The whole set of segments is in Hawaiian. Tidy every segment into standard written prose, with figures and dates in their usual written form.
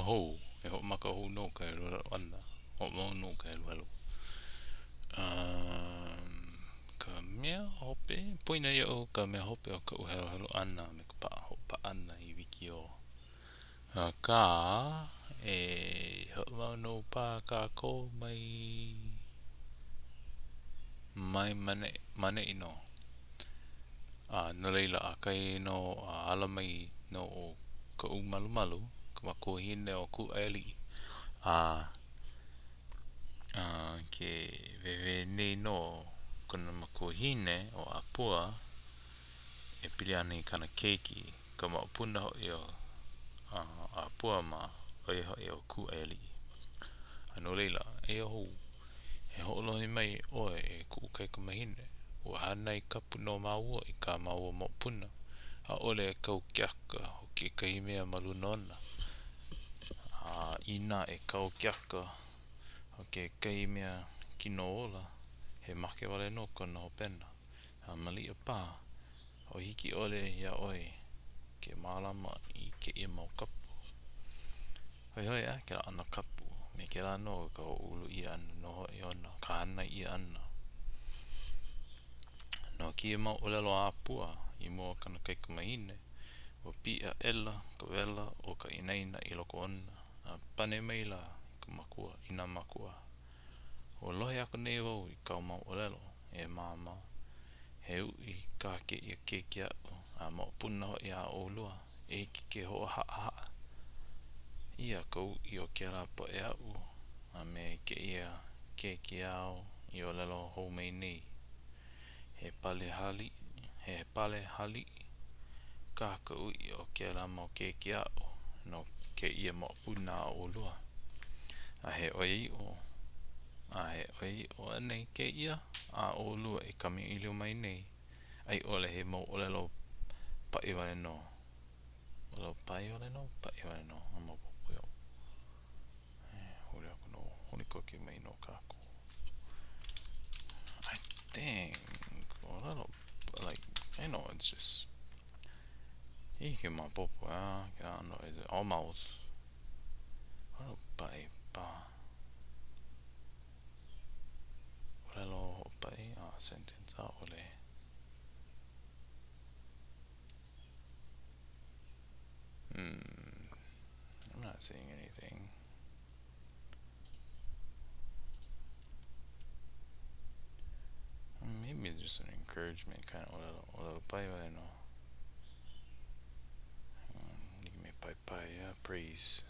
hou. E ho maka hou no ka elelo ana. Ho mau no ka elelo. Ka mea hope. Poina ia o ka mea hope o ka uhelo ana me ka pa ana I wiki o. Ka ho mau no pa ka ko mai mane ino. No leila a kai no ala mai no o Kaumalumalu ka makuhine o Kuaialii ke vewe nei no kona makuhine o Apua e pili ana I kana keiki ka maupuna ho I o Apua ma o Kuaialii no leila e ho he ho'olohi mai oe e ku'ukai ka mahine ua hana I kapu no maua I ka maua maupuna a ole e kau kiaka o ke kahimea malunona ina e kau kiaka o ke kahimea kino ola he make wale no kona hopena mali a pā o hiki ole ia oe ke malama I ke ia mau kapu hoi ke la ana kapu me ke la no ka ulu I ana no I ona ka hana I ana no ki mau olelo Apua I mua kana keika mahine o pia ela ka wela o ka inaina I loko ona pane mai la ka makua ina makua o lohe ako nei wau I kau mau olelo e mama he ui ka ke ia keiki a mau puna ho I a olua e ki ke hoa haa ia kau I o ke rapa e au me ke ia keiki au I olelo hou mai nei he pale hali ka ui o ke la mau keiki au no ke ia mau puna a olua he o nei ke ia a olua I kami ilu mai nei ai ole he mau olelo pa I wale no pa I wale no ama popo yo huli ako no huli koke mai no kako I think olelo like I know it's just Ike ma popo no is it almost pa olelo pai sentence ole I'm not seeing anything maybe it's just an encouragement kind of olelo pai ole no me pai yeah praise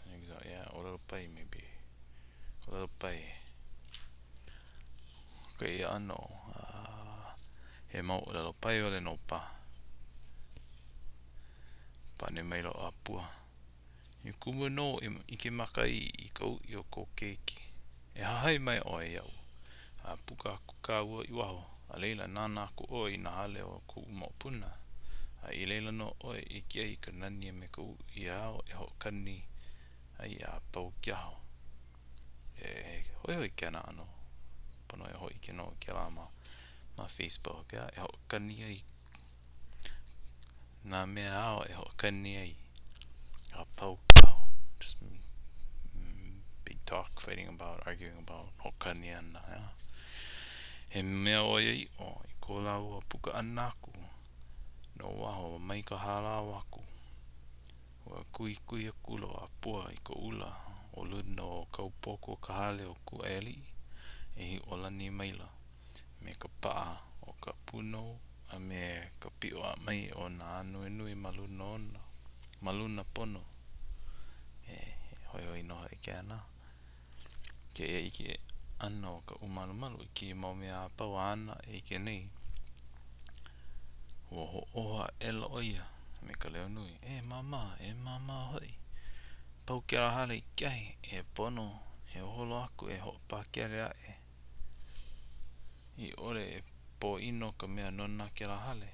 yeah olelo pai maybe olelo pai okay ano he mau olelo pai ole no pa ne mai lo Apua I kuma no I ke makai I kau I o ko keiki e hahai mai o e au puka aku ka ua I waho a leila nana aku oi na hale o ku maupuna I leila no oi I kia I ka nani me ka I ao e ho kani ai a pau kiaho hoi kia na ano pono e hoi kia no kia la ma Facebook e ho kani ai na mea ao e ho kani ai a pau kiaho just big talk arguing about ho kani ana he mea oi I ko lau puka ana aku no waho mai ka hala waku ua kui aku lo Apua I ko ula o luna o kaupoko ka hale o Kuaialii hi olani maila me ka paa o ka punohu me ka pio a mai o na anuenue maluna pono hoi no ke ana ke ike ana o ka umalumalu ki mau mea apau ana ke nei ho oha ela oia me ka leo nui mama hoi pau kia la hale kiai pono holo aku ho pa kia rea I ole po ino ka mea nona kia la hale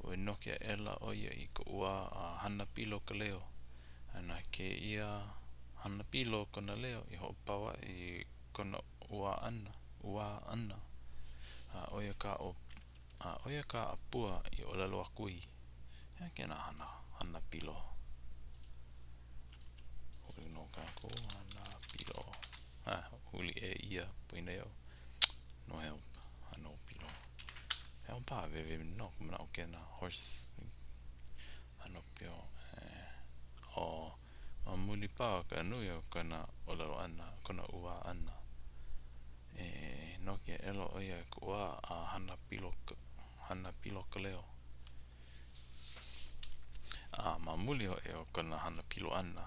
o nokia ela oia I ka ua Hanapilo ka leo ana ke ia Hanapilo kona leo I ho pawa I kona ua ana oia ka Apua I olelo akui ke na Hanapilo ia puina yo no help Hanapilo help pa veve no kuma o kena horse Hanapio o mamuli pa ka nui o kana olelo ana kana ua ana no ke elo ia ko a Hanapilo ka leo mamuli o e o kana Hanapilo ana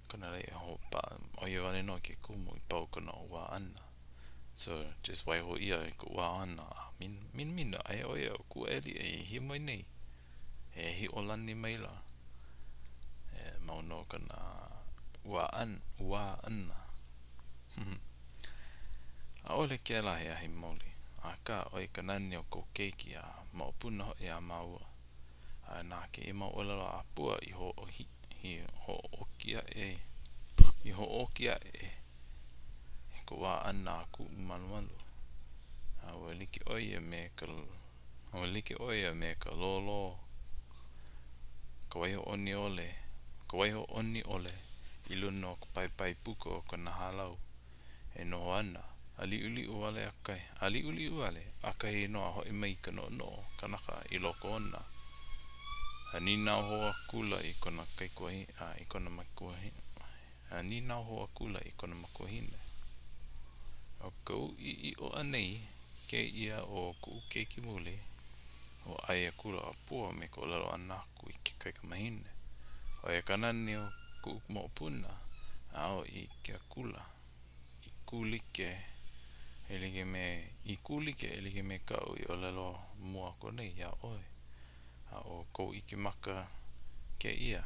kana le ho pa o ia vale no ke kumu I pau kana ua ana so just wai ho ia ko ua ana min ai o ia Kuaialii e hi mai nei e hi olani mai la mau no kana ua ana a ole ke la he ahi mauli a ka oi ka nani o ko keiki a mau punohu e a maua a nā ke I mau olelo Apua I ho okia e ko wā ana a Kaumalumalu a ua like oia me ka lolo ka waiho oni ole I luna o ka pai puko o ka nahalau e noho ana ali'uli'u wale akai no a hoi mai ka no kanaka I loko ona a nina ho akula I kona kaikoi I kona makoi a nina ho akula I kona makohine o ka I o anei ke ia o ku keiki muli o ai akula Apua me ka olelo anaku I ke kaikamahine o e kanani o ku mopuna ao I ke akula I kulike elike me kau I olelo mua konei ia oi a o kou Ike maka ke ia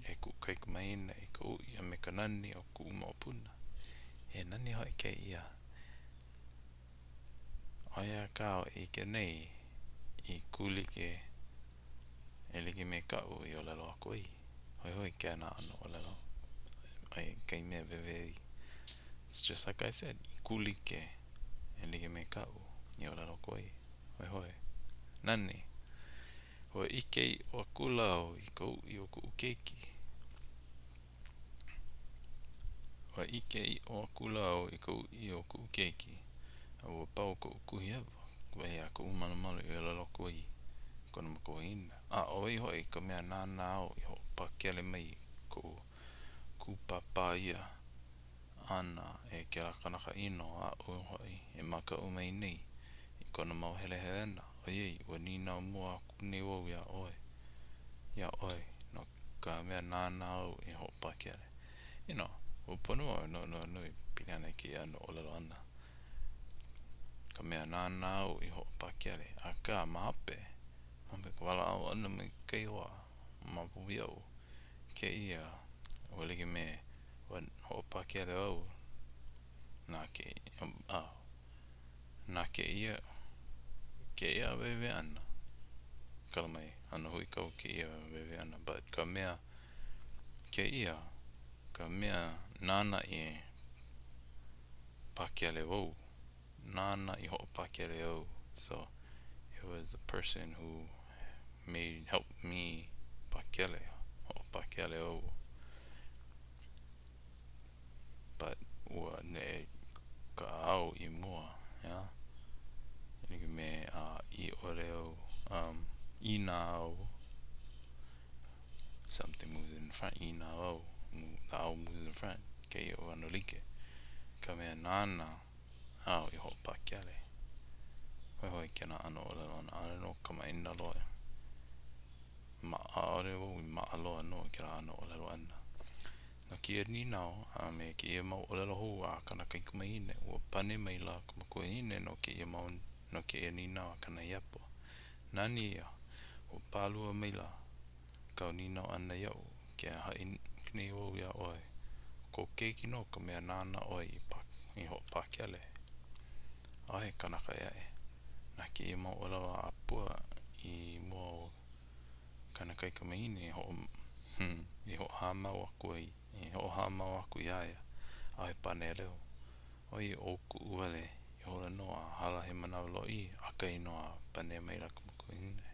e ku kaikamahine I kou ia me ka nani o ku mopuna e nani hoi ke ia oia kao Ike nei I kulike elike me kau I olelo a koi hoi ke ana ano olelo ai kai mea veve it's just like I said I kulike elike me kau I olelo koi hoi nani o ike o kula o I kou I o ku keiki o ike o kula o I kou I o ku keiki o pau ko kuhi eva kua ia Kaumalumalu I olelo koi kona makohina oi hoi ka mea nana o I ho pakele mai ko kupapa ia ana e ke la kanaka ino o hoi e maka umei nei I kona mau hele helena o iei ua nina mua kune wau ia oi no ka mea nana o I ho pakele o pono o no piliana ki ia no olelo ana ka mea nana o I ho pakele a ka mahape ko wala au ana me kei hoa mapu iau ke ia o lege me ho pakele au na ke ia veve ana kala mai ana hui kau ke ia veve ana but ka mea ke ia ka mea nana I pakele au nana I ho pakele au so it was a person who helped me pakele ho pakele au but ua ne ka au I mua me I ore au ina au something moves in front ina au the au moves in front ke o elike ka mea nana au I ho pakele hoi kena ano olelo ana ana no kama ina loa ma aore o I ma aloa no kera ano olelo ana no kia ninao me ke ia mau olelo hou a kana kaikamahine ua pane mai la kumakuahine no ke ia mau no ke ia ninao kana iapo nani ia o palua mai la kau ninao ana iau ke hai kini wau ia oi ko keiki no ka mea nana oi I ho pakele ai kanaka ia na ke ia mau olelo a Apua I mua kana kaikamahine I ho hamau aku ai I ho hamau aku iaia ai pane leo oi o ku uale I hola noa hala he manawa lo I akai noa pane mai la kumakuahine